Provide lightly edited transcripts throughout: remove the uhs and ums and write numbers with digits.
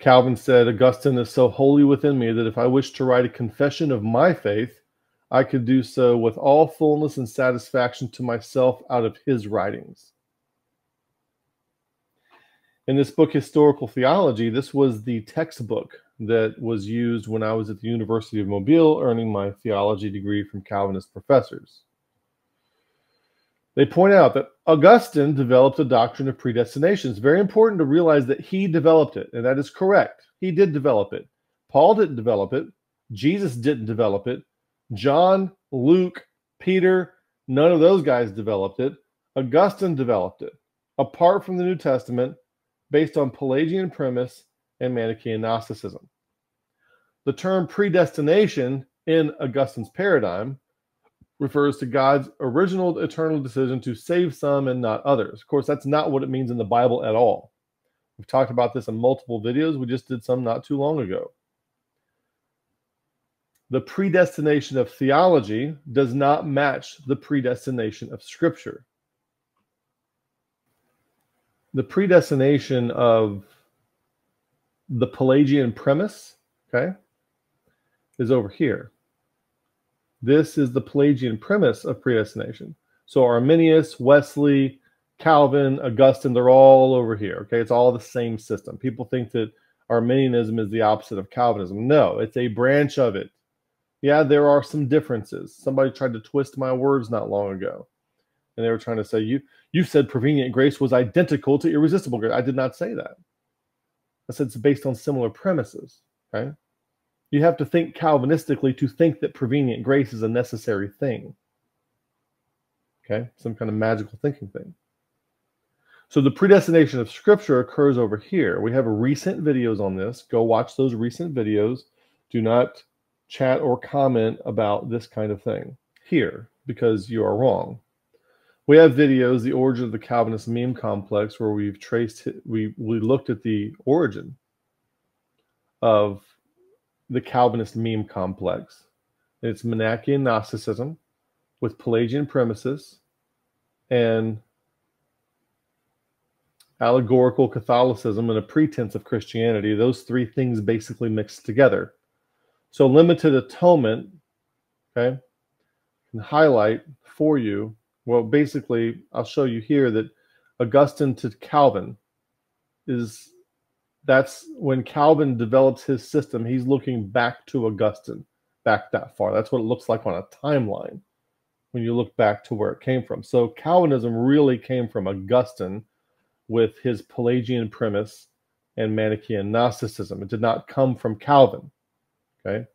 Calvin said, Augustine is so holy within me that if I wished to write a confession of my faith, I could do so with all fullness and satisfaction to myself out of his writings. In this book, Historical Theology, this was the textbook that was used when I was at the University of Mobile, earning my theology degree from Calvinist professors. They point out that Augustine developed a doctrine of predestination. It's very important to realize that he developed it, and that is correct. He did develop it. Paul didn't develop it. Jesus didn't develop it. John, Luke, Peter, none of those guys developed it. Augustine developed it, apart from the New Testament, based on Pelagian premise and Manichaean Gnosticism. The term predestination in Augustine's paradigm refers to God's original eternal decision to save some and not others. Of course, that's not what it means in the Bible at all. We've talked about this in multiple videos. We just did some not too long ago. The predestination of theology does not match the predestination of Scripture. The predestination of the Pelagian premise, okay, is over here. This is the Pelagian premise of predestination. So Arminius, Wesley, Calvin, Augustine, they're all over here, okay? It's all the same system. People think that Arminianism is the opposite of Calvinism. No, it's a branch of it. Yeah, there are some differences. Somebody tried to twist my words not long ago. And they were trying to say, you said prevenient grace was identical to irresistible grace. I did not say that. I said it's based on similar premises, okay? You have to think Calvinistically to think that prevenient grace is a necessary thing, okay? Some kind of magical thinking thing. So the predestination of Scripture occurs over here. We have recent videos on this. Go watch those recent videos. Do not chat or comment about this kind of thing here, because you are wrong. We have videos, the origin of the Calvinist meme complex, where we've traced, we looked at the origin of the Calvinist meme complex. It's Manichaean Gnosticism with Pelagian premises and allegorical Catholicism and a pretense of Christianity. Those three things basically mixed together. So limited atonement, okay, can highlight for you, well, basically, I'll show you here that Augustine to Calvin that's when Calvin develops his system, he's looking back to Augustine, back that far. That's what it looks like on a timeline when you look back to where it came from. So Calvinism really came from Augustine with his Pelagian premise and Manichaean Gnosticism. It did not come from Calvin. Okay,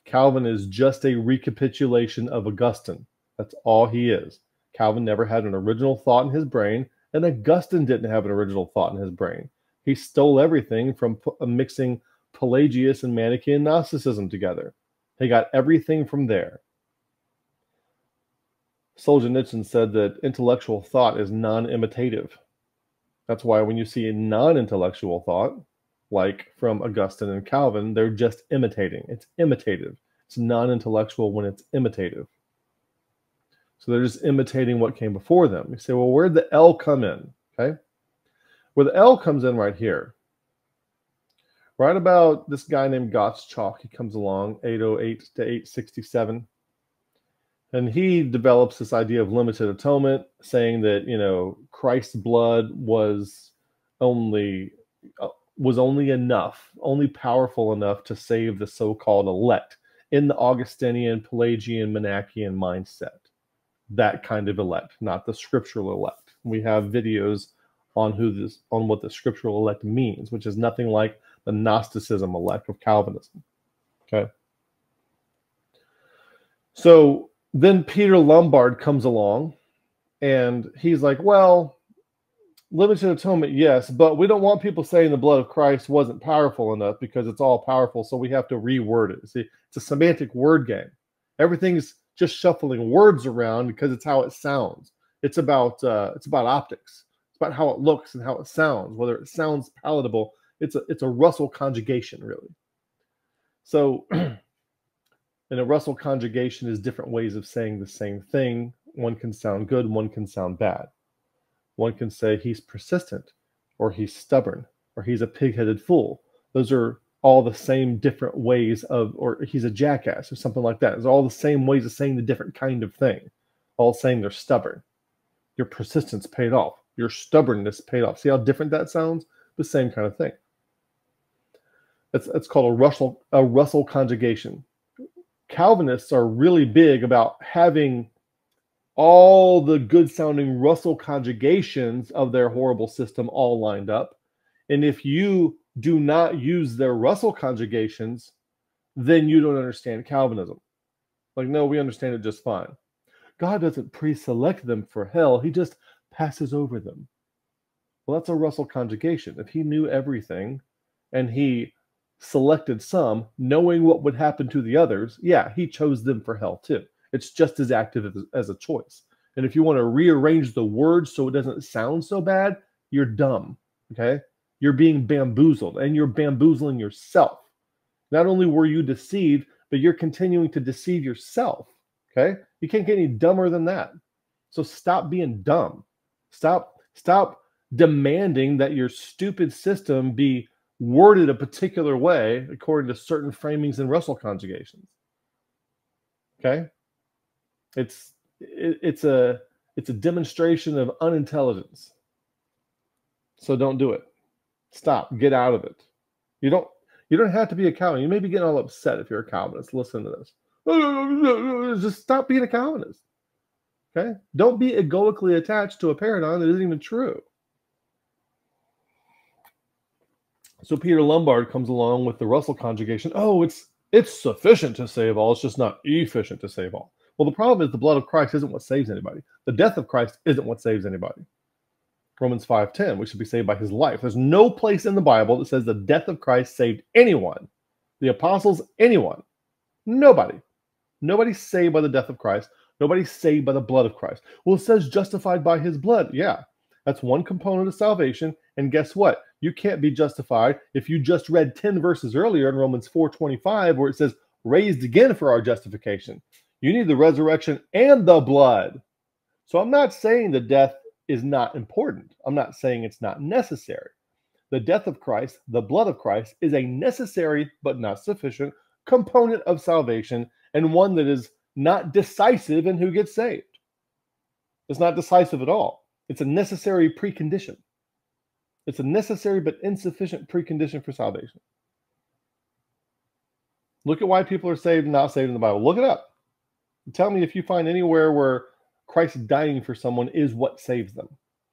Calvin is just a recapitulation of Augustine. That's all he is. Calvin never had an original thought in his brain, and Augustine didn't have an original thought in his brain. He stole everything from mixing Pelagius and Manichaean Gnosticism together. He got everything from there. Solzhenitsyn said that intellectual thought is non-imitative. That's why when you see a non-intellectual thought, like from Augustine and Calvin, they're just imitating. It's imitative. It's non-intellectual when it's imitative. So they're just imitating what came before them. You say, well, where'd the L come in? Okay. Where the L comes in right here. Right about this guy named Gottschalk. He comes along, 808 to 867. And he develops this idea of limited atonement, saying that, you know, Christ's blood was only enough, only powerful enough to save the so-called elect in the Augustinian, Pelagian, Manichaean mindset. That kind of elect, not the scriptural elect. We have videos on what the scriptural elect means, which is nothing like the Gnosticism elect of Calvinism. Okay. So then Peter Lombard comes along and he's like, well, limited atonement, yes, but we don't want people saying the blood of Christ wasn't powerful enough because it's all powerful, so we have to reword it. See, it's a semantic word game. Everything's just shuffling words around because it's how it sounds. It's about optics. It's about how it looks and how it sounds, whether it sounds palatable. It's a Russell conjugation, really. So, and a Russell conjugation is different ways of saying the same thing. One can sound good, one can sound bad. One can say he's persistent, or he's stubborn, or he's a pig-headed fool. Those are all the same different ways of, or he's a jackass or something like that. It's all the same ways of saying the different kind of thing. All saying they're stubborn. Your persistence paid off. Your stubbornness paid off. See how different that sounds? The same kind of thing. It's called a Russell conjugation. Calvinists are really big about having all the good-sounding Russell conjugations of their horrible system all lined up. And if you do not use their Russell conjugations, then you don't understand Calvinism. Like, no, we understand it just fine. God doesn't pre-select them for hell. He just passes over them. Well, that's a Russell conjugation. If he knew everything and he selected some, knowing what would happen to the others, yeah, he chose them for hell too. It's just as active as a choice. And if you want to rearrange the words so it doesn't sound so bad, you're dumb, okay? You're being bamboozled, and you're bamboozling yourself. Not only were you deceived, but you're continuing to deceive yourself, okay? You can't get any dumber than that. So stop being dumb. Stop demanding that your stupid system be worded a particular way according to certain framings and Russell conjugations. Okay? It's a demonstration of unintelligence. So don't do it. Stop. Get out of it. You don't have to be a Calvinist. You may be getting all upset if you're a Calvinist. Listen to this. Just stop being a Calvinist. Okay? Don't be egoically attached to a paradigm that isn't even true. So Peter Lombard comes along with the Russell conjugation. Oh, it's sufficient to save all. It's just not efficient to save all. Well, the problem is the blood of Christ isn't what saves anybody. The death of Christ isn't what saves anybody. Romans 5:10, we should be saved by his life. There's no place in the Bible that says the death of Christ saved anyone. The apostles, anyone. Nobody. Nobody's saved by the death of Christ. Nobody's saved by the blood of Christ. Well, it says justified by his blood. Yeah, that's one component of salvation. And guess what? You can't be justified if you just read 10 verses earlier in Romans 4:25 where it says raised again for our justification. You need the resurrection and the blood. So I'm not saying the death is not important. I'm not saying it's not necessary. The death of Christ, the blood of Christ, is a necessary but not sufficient component of salvation, and one that is not decisive in who gets saved. It's not decisive at all. It's a necessary precondition. It's a necessary but insufficient precondition for salvation. Look at why people are saved and not saved in the Bible. Look it up. Tell me if you find anywhere where Christ dying for someone is what saves them.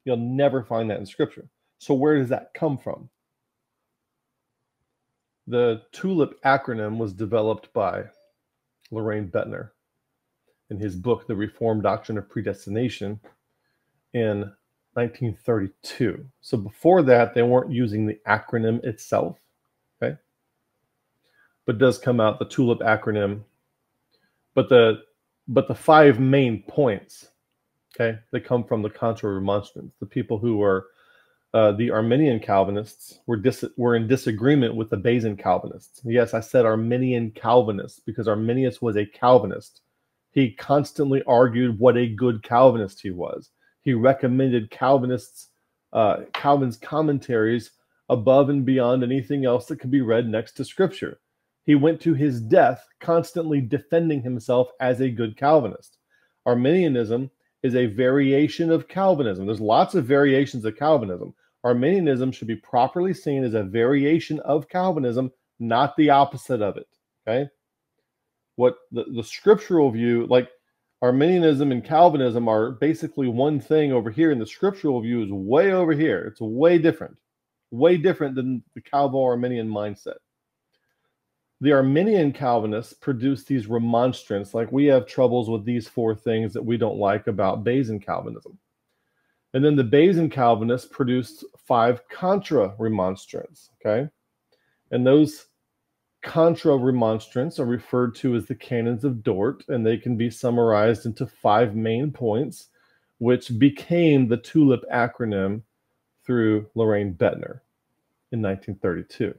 You'll never find that in Scripture. So where does that come from? The TULIP acronym was developed by Loraine Bettner in his book, The Reformed Doctrine of Predestination, in 1932. So before that, they weren't using the acronym itself, okay? But it does come out, the TULIP acronym. But the 5 main points, okay, they come from the Contra Remonstrants. The people who were the Arminian Calvinists were in disagreement with the Basel Calvinists. Yes, I said Arminian Calvinists because Arminius was a Calvinist. He constantly argued what a good Calvinist he was. He recommended Calvin's commentaries above and beyond anything else that could be read next to Scripture. He went to his death constantly defending himself as a good Calvinist. Arminianism is a variation of Calvinism. There's lots of variations of Calvinism. Arminianism should be properly seen as a variation of Calvinism, not the opposite of it. Okay? What the scriptural view, like Arminianism and Calvinism are basically one thing over here, and the scriptural view is way over here. It's way different than the Calvo-Arminian mindset. The Arminian Calvinists produced these remonstrants, like we have troubles with these 4 things that we don't like about Basel Calvinism. And then the Basel Calvinists produced 5 contra remonstrants, okay? And those contra remonstrants are referred to as the canons of Dort, and they can be summarized into 5 main points, which became the TULIP acronym through Loraine Bettner in 1932.